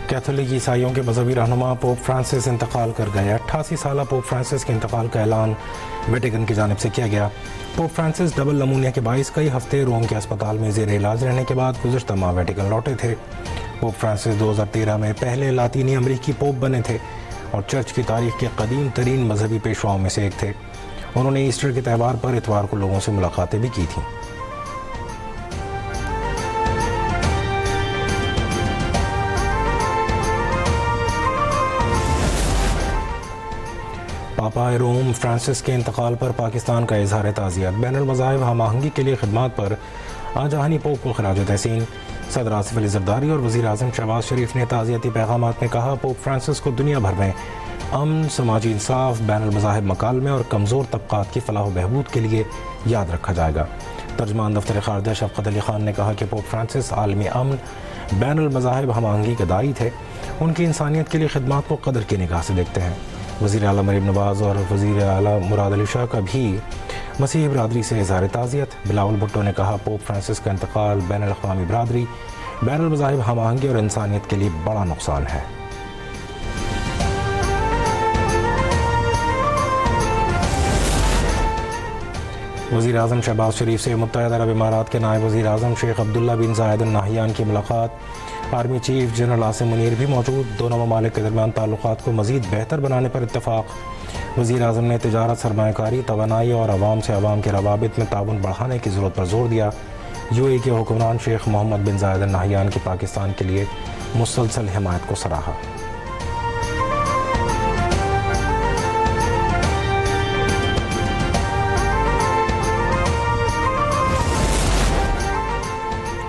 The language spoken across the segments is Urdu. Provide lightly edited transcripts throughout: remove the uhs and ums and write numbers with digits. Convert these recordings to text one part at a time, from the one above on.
کیتھولک عیسائیوں کے مذہبی رہنما پوپ فرانسس انتقال کر گئے۔ 88 سالہ پوپ فرانسس کے انتقال کا اعلان ویٹیکن کی جانب سے کیا گیا۔ پوپ فرانسس ڈبل نمونیا کے باعث کئی ہفتے روم کے اسپتال میں زیر علاج رہنے کے بعد گزشتہ ماہ ویٹیکن لوٹے تھے۔ پوپ فرانسس 2013 میں پہلے لاطینی امریکی پوپ بنے تھے اور چرچ کی تاریخ کے قدیم ترین مذہبی پیشواؤں میں سے ایک تھے۔ انہوں نے ایسٹر کے تہوار پر اتوار کو لوگوں سے ملاقاتیں بھی کی تھیں۔ پاپا روم فرانسس کے انتقال پر پاکستان کا اظہار تعزیت۔ بین المذاہب ہم آہنگی کے لیے خدمات پر آجاہنی پوپ کو خراج تحسین۔ صدر آصف علی زرداری اور وزیر اعظم شہباز شریف نے تعزیتی پیغامات میں کہا، پوپ فرانسس کو دنیا بھر میں امن، سماجی انصاف، بین المذاہب مکالمے اور کمزور طبقات کی فلاح و بہبود کے لیے یاد رکھا جائے گا۔ ترجمان دفتر خارجہ شفقت علی خان نے کہا کہ پوپ فرانسس عالمی امن، بین المذاہب ہم آہنگی کے داعی تھے۔ ان کی انسانیت کے لیے خدمات کو قدر کی نگاہ سے دیکھتے ہیں۔ وزیر اعلیٰ مریم نواز اور وزیر اعلیٰ مراد علی شاہ کا بھی مسیحی برادری سے اظہار تعزیت۔ بلاول بھٹو نے کہا، پوپ فرانسس کا انتقال بین الاقوامی برادری، بین المذاہب ہم آہنگی اور انسانیت کے لیے بڑا نقصان ہے۔ وزیر اعظم شہباز شریف سے متحدہ عرب امارات کے نائب وزیر اعظم شیخ عبداللہ بن زائد ال نہیان کی ملاقات۔ Army chief general Asim Munir بھی موجود۔ دونوں ممالک کے درمیان تعلقات کو مزید بہتر بنانے پر اتفاق۔ وزیر اعظم نے تجارت، سرمایہ کاری، توانائی اور عوام سے عوام کے روابط میں تعاون بڑھانے کی ضرورت پر زور دیا۔ یو اے کے حکمران شیخ محمد بن زائد ال نہیان کی پاکستان کے لیے مسلسل حمایت کو سراہا۔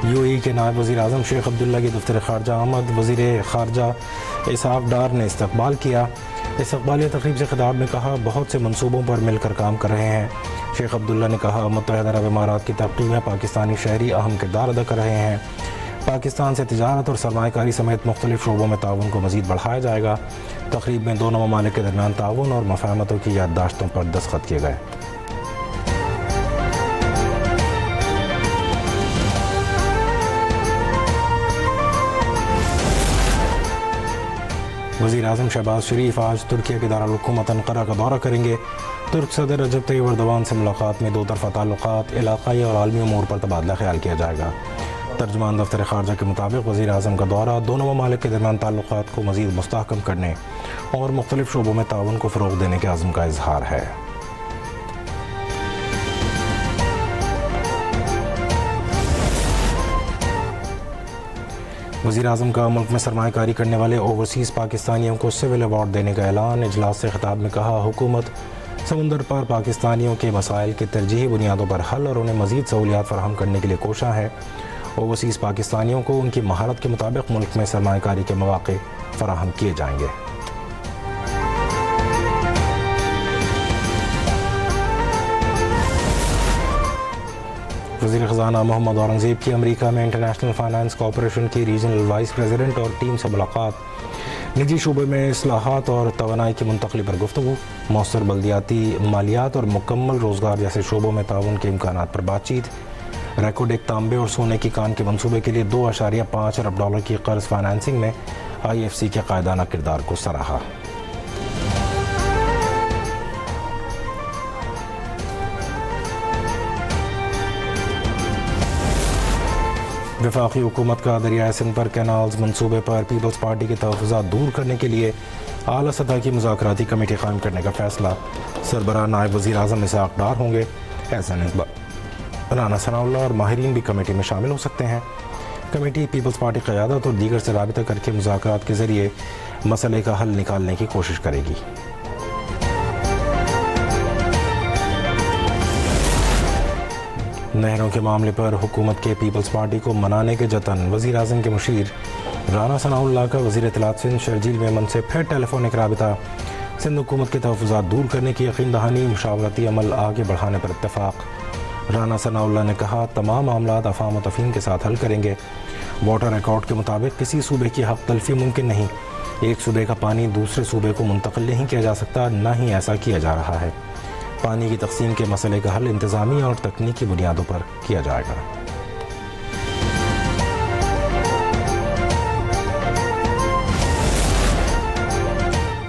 یو اے کے نائب وزیر اعظم شیخ عبداللہ کی دفتر خارجہ آمد۔ وزیر خارجہ اسحاق ڈار نے استقبال کیا۔ استقبالیہ تقریب سے خطاب میں کہا، بہت سے منصوبوں پر مل کر کام کر رہے ہیں۔ شیخ عبداللہ نے کہا، متحدہ عرب امارات کی ترقی میں پاکستانی شہری اہم کردار ادا کر رہے ہیں۔ پاکستان سے تجارت اور سرمایہ کاری سمیت مختلف شعبوں میں تعاون کو مزید بڑھایا جائے گا۔ تقریب میں دونوں ممالک کے درمیان تعاون اور مفاہمتوں کی یادداشتوں پر دستخط کیے گئے۔ وزیر اعظم شہباز شریف آج ترکیہ کے دارالحکومت انقرہ کا دورہ کریں گے۔ ترک صدر رجب طیب ایردوان سے ملاقات میں دو طرفہ تعلقات، علاقائی اور عالمی امور پر تبادلہ خیال کیا جائے گا۔ ترجمان دفتر خارجہ کے مطابق وزیر اعظم کا دورہ دونوں ممالک کے درمیان تعلقات کو مزید مستحکم کرنے اور مختلف شعبوں میں تعاون کو فروغ دینے کے عزم کا اظہار ہے۔ وزیر اعظم کا ملک میں سرمایہ کاری کرنے والے اوورسیز پاکستانیوں کو سول ایوارڈ دینے کا اعلان۔ اجلاس سے خطاب میں کہا، حکومت سمندر پر پاکستانیوں کے مسائل کے ترجیحی بنیادوں پر حل اور انہیں مزید سہولیات فراہم کرنے کے لیے کوشاں ہے۔ اوورسیز پاکستانیوں کو ان کی مہارت کے مطابق ملک میں سرمایہ کاری کے مواقع فراہم کیے جائیں گے۔ وزیر خزانہ محمد اورنگزیب کی امریکہ میں انٹرنیشنل فائنانس کارپوریشن کی ریجنل وائس پریزیڈنٹ اور ٹیم سے ملاقات۔ نجی شعبے میں اصلاحات اور توانائی کی منتقلی پر گفتگو۔ مؤثر بلدیاتی مالیات اور مکمل روزگار جیسے شعبوں میں تعاون کے امکانات پر بات چیت۔ ریکوڈیک تانبے اور سونے کی کان کے منصوبے کے لیے $2.5 ارب کی قرض فائنانسنگ میں IFC کے قائدانہ کردار کو سراہا۔ وفاقی حکومت کا دریائے سندھ پر کینالز منصوبے پر پیپلز پارٹی کے تحفظات دور کرنے کے لیے اعلیٰ سطح کی مذاکراتی کمیٹی قائم کرنے کا فیصلہ۔ سربراہ نائب وزیر اعظم اسحاق ڈار ہوں گے۔ احسن اقبال، رانا ثناء اللہ اور ماہرین بھی کمیٹی میں شامل ہو سکتے ہیں۔ کمیٹی پیپلز پارٹی قیادت اور دیگر سے رابطہ کر کے مذاکرات کے ذریعے مسئلے کا حل نکالنے کی کوشش کرے گی۔ نہروں کے معاملے پر حکومت کے پیپلز پارٹی کو منانے کے جتن۔ وزیر اعظم کے مشیر رانا ثناء اللہ کا وزیر اطلاعات سندھ شرجیل میمن سے پھر ٹیلی فونک رابطہ۔ سندھ حکومت کے تحفظات دور کرنے کی یقین دہانی، مشاورتی عمل آگے بڑھانے پر اتفاق۔ رانا ثناء اللہ نے کہا، تمام معاملات افہام و تفہیم کے ساتھ حل کریں گے۔ واٹر ریکارڈ کے مطابق کسی صوبے کی حق تلفی ممکن نہیں۔ ایک صوبے کا پانی دوسرے صوبے کو منتقل نہیں کیا جا سکتا، نہ ہی ایسا کیا جا رہا ہے۔ پانی کی تقسیم کے مسئلے کا حل انتظامی اور تکنیکی بنیادوں پر کیا جائے گا۔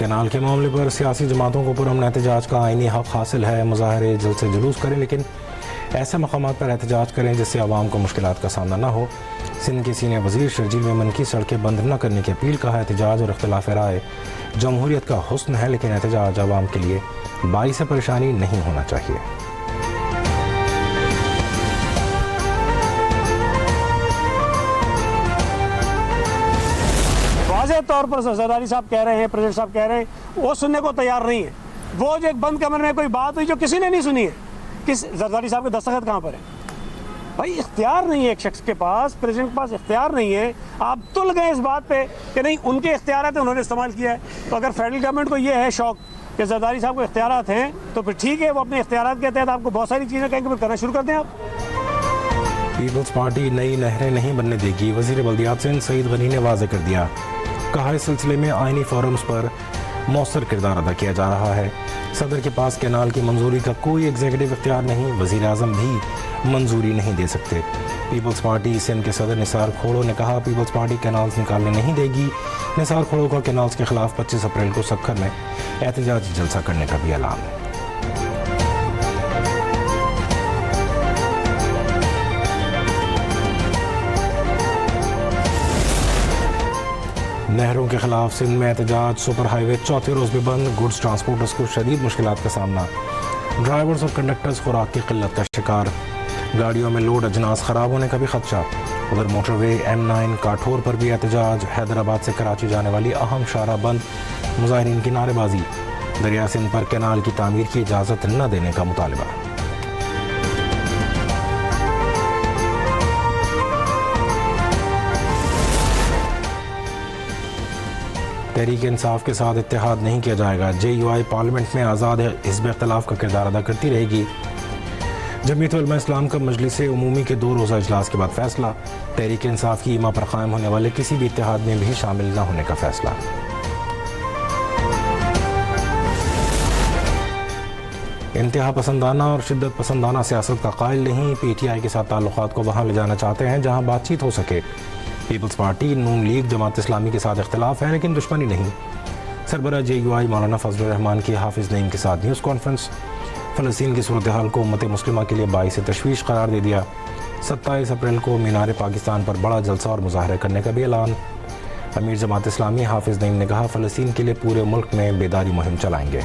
کینال کے معاملے پر سیاسی جماعتوں کو پرامن احتجاج کا آئینی حق حاصل ہے، مظاہرے جلسے جلوس کریں لیکن ایسے مقامات پر احتجاج کریں جس سے عوام کو مشکلات کا سامنا نہ ہو۔ سندھ کے سینئر وزیر شرجیل میمن کی سڑکیں بند نہ کرنے کی اپیل، کہا احتجاج اور اختلاف رائے جمہوریت کا حسن ہے لیکن احتجاج عوام کے لیے باعث پریشانی نہیں ہونا چاہیے۔ واضح طور پر زرداری صاحب کہہ رہے ہیں، پریزیڈنٹ صاحب کہہ رہے ہیں، وہ سننے کو تیار نہیں ہے۔ وہ جو ایک بند کمرے میں کوئی بات ہوئی جو کسی نے نہیں سنی ہے، کس زرداری صاحب کے دستخط کہاں پر ہے؟ بھائی اختیار نہیں ہے ایک شخص کے پاس، پریزیڈنٹ کے پاس اختیار نہیں ہے۔ آپ تل گئے اس بات پہ کہ نہیں ان کے اختیارات ہیں، انہوں نے استعمال کیا ہے۔ تو اگر فیڈرل گورنمنٹ کو یہ ہے شوق کہ زرداری صاحب کو اختیارات ہیں تو پھر ٹھیک ہے، وہ اپنے اختیارات کے تحت آپ کو بہت ساری چیزیں کہیں گے، پھر کرنا شروع کر دیں آپ۔ پیپلز پارٹی نئی نہریں نہیں بننے دے گی، وزیر بلدیات سندھ سعید غنی نے واضح کر دیا۔ کہا اس سلسلے میں آئینی فورمز پر مؤثر کردار ادا کیا جا رہا ہے۔ صدر کے پاس کینال کی منظوری کا کوئی ایگزیکٹو اختیار نہیں، وزیر اعظم بھی منظوری نہیں دے سکتے۔ پیپلز پارٹی سندھ کے صدر نثار کھوڑو نے کہا پیپلز پارٹی کینالز نکالنے نہیں دے گی۔ نثار کھوڑو کا کینالز کے خلاف 25 اپریل کو سکھر میں احتجاجی جلسہ کرنے کا بھی اعلان ہے۔ نہروں کے خلاف سندھ میں احتجاج، سپر ہائی وے چوتھے روز بھی بند، گڈز ٹرانسپورٹرز کو شدید مشکلات کا سامنا، ڈرائیورز اور کنڈکٹرز خوراک کی قلت کا شکار، گاڑیوں میں لوڈ اجناس خراب ہونے کا بھی خدشہ۔ ادھر موٹر وے M9 کاٹھور پر بھی احتجاج، حیدرآباد سے کراچی جانے والی اہم شاہراہ بند، مظاہرین کی نعرے بازی، دریا سندھ پر کینال کی تعمیر کی اجازت نہ دینے کا مطالبہ۔ تحریک انصاف کے ساتھ اتحاد نہیں کیا جائے گا، JUI پارلیمنٹ میں آزاد حزب اختلاف کا کردار ادا کرتی رہے گی۔ جمعیت علماء اسلام کا مجلس عمومی کے 2 روزہ اجلاس کے بعد فیصلہ، تحریک انصاف کی ایما پر قائم ہونے والے کسی بھی اتحاد میں بھی شامل نہ ہونے کا فیصلہ۔ انتہا پسندانہ اور شدت پسندانہ سیاست کا قائل نہیں، PTI کے ساتھ تعلقات کو وہاں لے جانا چاہتے ہیں جہاں بات چیت ہو سکے۔ پیپلز پارٹی، نون لیگ، جماعت اسلامی کے ساتھ اختلاف ہے لیکن دشمنی نہیں۔ سربراہ JUI مولانا فضل الرحمان کی حافظ نعیم کے ساتھ نیوز کانفرنس، فلسطین کی صورتحال کو امت مسلمہ کے لیے باعث تشویش قرار دے دیا۔ 27 اپریل کو مینار پاکستان پر بڑا جلسہ اور مظاہرے کرنے کا بھی اعلان۔ امیر جماعت اسلامی حافظ نعیم نے کہا فلسطین کے لیے پورے ملک میں بیداری مہم چلائیں گے۔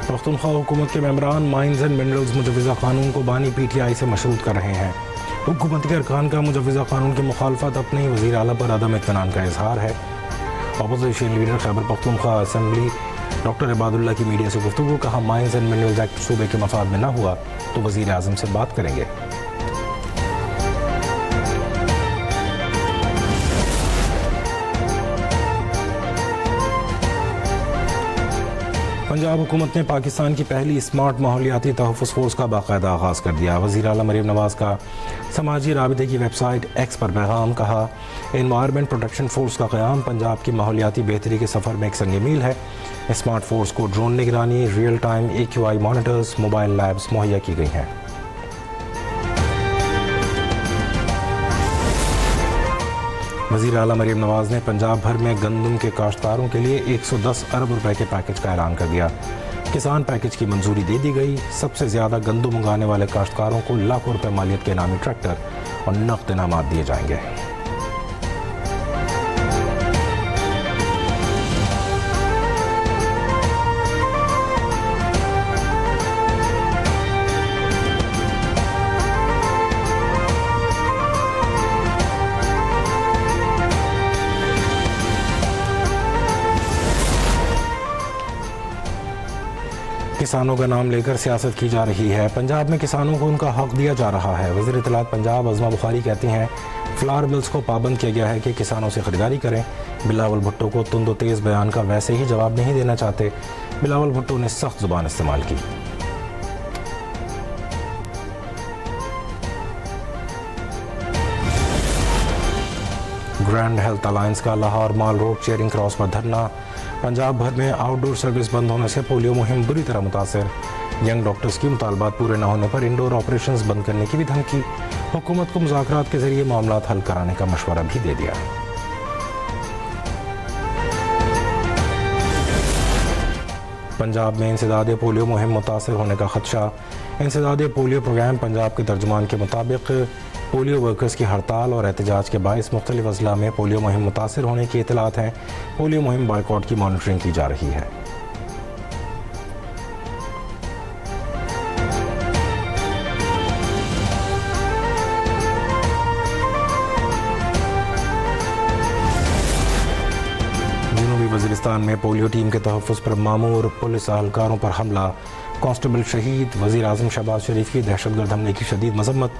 پختونخوا حکومت کے ممبران مائنز اینڈ منرلز مجوزہ قانون کو بانی PTI سے مشروط کر رہے ہیں۔ حکومتی ارکان کا مجوزہ قانون کی مخالفت اپنے ہی وزیر اعلیٰ پر عدم اطمینان کا اظہار ہے۔ Opposition leader Khyber Pakhtunkhwa assembly doctor عباد اللہ کی میڈیا سے گفتگو، کہا مائنز اینڈ منرلز ایکٹ صوبے کے مفاد میں نہ ہوا تو وزیر اعظم سے بات کریں گے۔ پنجاب حکومت نے پاکستان کی پہلی اسمارٹ ماحولیاتی تحفظ فورس کا باقاعدہ آغاز کر دیا۔ وزیر اعلیٰ مریم نواز کا سماجی رابطے کی ویب سائٹ ایکس پر پیغام، کہا انوائرمنٹ پروٹیکشن فورس کا قیام پنجاب کی ماحولیاتی بہتری کے سفر میں ایک سنگ میل ہے۔ اسمارٹ فورس کو ڈرون نگرانی، real time AQI monitors, mobile labs مہیا کی گئی ہیں۔ وزیر اعلیٰ مریم نواز نے پنجاب بھر میں گندم کے کاشتکاروں کے لیے 110 ارب روپے کے پیکج کا اعلان کر دیا۔ کسان پیکج کی منظوری دے دی گئی۔ سب سے زیادہ گندم اگانے والے کاشتکاروں کو لاکھوں روپے مالیت کے انعامی ٹریکٹر اور نقد انعامات دیے جائیں گے۔ کسانوں کا نام لے کر سیاست کی جا رہی ہے، پنجاب میں کسانوں کو ان کا حق دیا جا رہا ہے۔ وزیر اطلاعات پنجاب عظمہ بخاری کہتی ہیں فلاور ملز کو پابند کیا گیا ہے کہ کسانوں سے خریداری کریں۔ بلاول بھٹو کو تند و تیز بیان کا ویسے ہی جواب نہیں دینا چاہتے، بلاول بھٹو نے سخت زبان استعمال کی۔ گرینڈ ہیلتھ الائنس کا لاہور مال روڈ چیئرنگ کراس پر دھرنا. پنجاب بھر میں آؤٹ ڈور سروس بند ہونے سے پولیو مہم بری طرح متاثر. ینگ ڈاکٹرز کی مطالبات پورے نہ ہونے پر انڈور آپریشنز بند کرنے کی بھی دھمکی. حکومت کو مذاکرات کے ذریعے معاملات حل کرانے کا مشورہ بھی دے دیا. پنجاب میں انسداد پولیو مہم متاثر ہونے کا خدشہ. انسداد پولیو پروگرام پنجاب کے ترجمان کے مطابق پولیو ورکرز کی ہڑتال اور احتجاج کے باعث مختلف اضلاع میں پولیو مہم متاثر ہونے کی اطلاعات ہیں. پولیو مہم بائیکاٹ کی مانیٹرنگ کی جا رہی ہے. جنوبی وزیرستان میں پولیو ٹیم کے تحفظ پر مامور پولیس اہلکاروں پر حملہ. کانسٹیبل شہید. وزیر اعظم شہباز شریف کی دہشت گرد حملے کی شدید مذمت.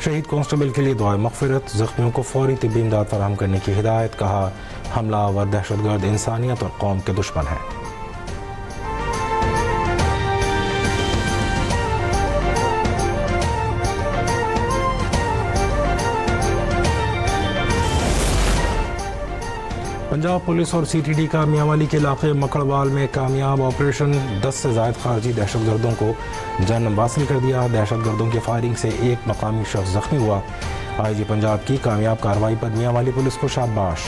شہید کانسٹیبل کے لیے دعائے مغفرت. زخمیوں کو فوری طبی امداد فراہم کرنے کی ہدایت. کہا حملہ آور دہشت گرد انسانیت اور قوم کے دشمن ہیں. پنجاب پولیس اور سی ٹی ڈی کا میاں والی کے علاقے مکڑوال میں کامیاب آپریشن. 10 سے زائد خارجی دہشت گردوں کو جنم حاصل کر دیا. دہشت گردوں کی فائرنگ سے ایک مقامی شخص زخمی ہوا. آئی جی پنجاب کی کامیاب کارروائی پر میاں والی پولیس کو شاباش.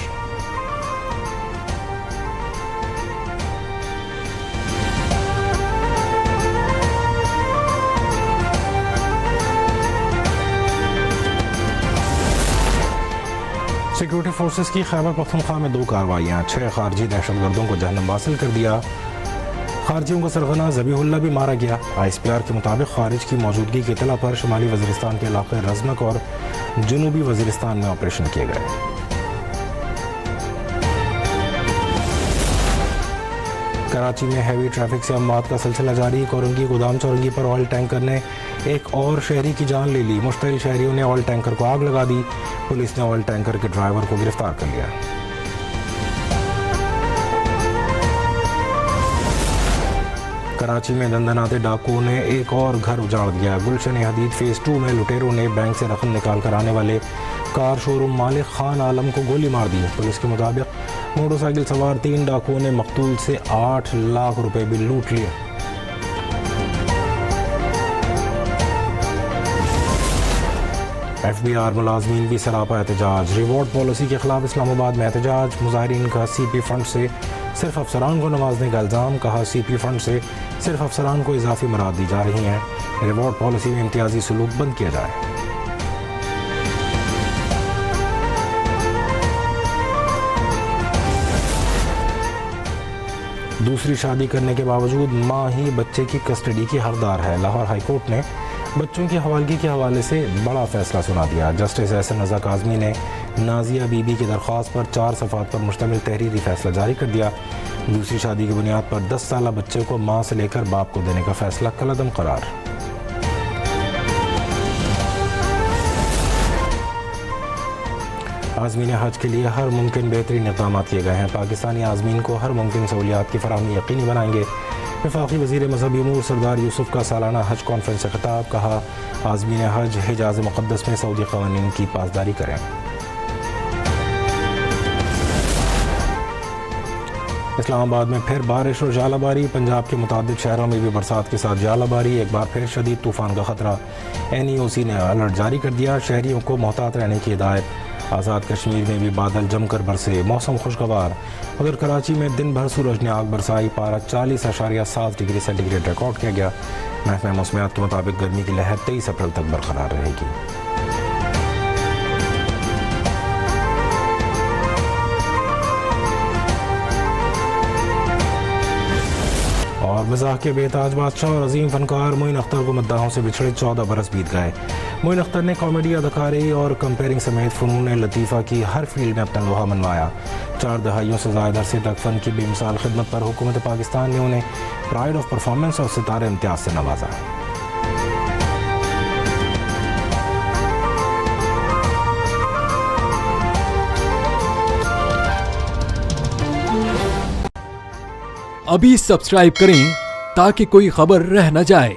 سیکورٹی فورسز کی خیبر پختونخوا میں 2 کارروائیاں. 6 خارجی دہشت گردوں کو جہنم حاصل کر دیا. خارجیوں کا سرغنہ ذبیح اللہ بھی مارا گیا. آئی ایس پی آر کے مطابق خارج کی موجودگی کی اطلاع پر شمالی وزیرستان کے علاقے رزمک اور جنوبی وزیرستان میں آپریشن کیے گئے. کراچی میں ہیوی ٹریفک سے اموات کا سلسلہ جاری. کورنگی گودام چورنگی پر آئل ٹینکر نے ایک اور شہری کی جان لے لی. مشتعل شہریوں نے آئل ٹینکر کو آگ لگا دی. پولیس نے آئل ٹینکر کے ڈرائیور کو گرفتار کر لیا. کراچی میں دندناتے ڈاکوؤں نے ایک اور گھر اجاڑ دیا. گلشن حدید فیز 2 میں لٹیروں نے بینک سے رقم نکال کر آنے والے کار شو روم مالک خان عالم کو گولی مار دی. پولیس کے مطابق موٹر سائیکل سوار 3 ڈاکوؤں نے مقتول سے 8 لاکھ روپے بھی لوٹ لیے. ایف بی آر ملازمین بھی سراپا احتجاج. ریوارڈ پالیسی کے خلاف اسلام آباد میں احتجاج. مظاہرین کا سی پی فنڈ سے صرف افسران کو نوازنے کا الزام. کہا سی پی فنڈ سے صرف افسران کو اضافی مراد دی جا رہی ہیں. ریوارڈ پالیسی میں امتیازی سلوک بند کیا جائے. دوسری شادی کرنے کے باوجود ماں ہی بچے کی کسٹڈی کی حقدار ہے. لاہور ہائی کورٹ نے بچوں کی حوالگی کے حوالے سے بڑا فیصلہ سنا دیا. جسٹس احسن رضا کاظمی نے نازیہ بی بی کی درخواست پر 4 صفحات پر مشتمل تحریری فیصلہ جاری کر دیا. دوسری شادی کی بنیاد پر 10 سالہ بچے کو ماں سے لے کر باپ کو دینے کا فیصلہ کالعدم قرار. عازمین حج کے لیے ہر ممکن بہترین اقدامات کیے گئے ہیں. پاکستانی عازمین کو ہر ممکن سہولیات کی فراہمی یقینی بنائیں گے. وفاقی وزیر مذہبی امور سردار یوسف کا سالانہ حج کانفرنس سے خطاب. کہا عازمین حج حجاز مقدس میں سعودی قوانین کی پاسداری کریں. اسلام آباد میں پھر بارش اور ژالہ باری. پنجاب کے متعدد شہروں میں بھی برسات کے ساتھ ژالہ باری. ایک بار پھر شدید طوفان کا خطرہ. NEOC نے الرٹ جاری کر دیا. شہریوں کو محتاط رہنے کی ہدایت. آزاد کشمیر میں بھی بادل جم کر برسے. موسم خوشگوار. ادھر کراچی میں دن بھر سورج نے آگ برسائی. پارہ 40.7 ڈگری سینٹی گریڈ ریکارڈ کیا گیا. محکمہ موسمیات کے مطابق گرمی کی لہر 23 اپریل تک برقرار رہے گی. اور مزاح کے بےتاج بادشاہ اور عظیم فنکار معین اختر کو مداحوں سے بچھڑے 14 برس بیت گئے. معین اختر نے کامیڈی، اداکاری اور کمپیئرنگ سمیت فنون لطیفہ کی ہر فیلڈ میں اپنا لوہا منوایا. 4 دہائیوں سے زائد عرصے تک فن کی بے مثال خدمت پر حکومت پاکستان نے انہیں پرائڈ آف پرفارمنس اور ستارے امتیاز سے نوازا. ابھی سبسکرائب کریں تاکہ کوئی خبر رہ نہ جائے.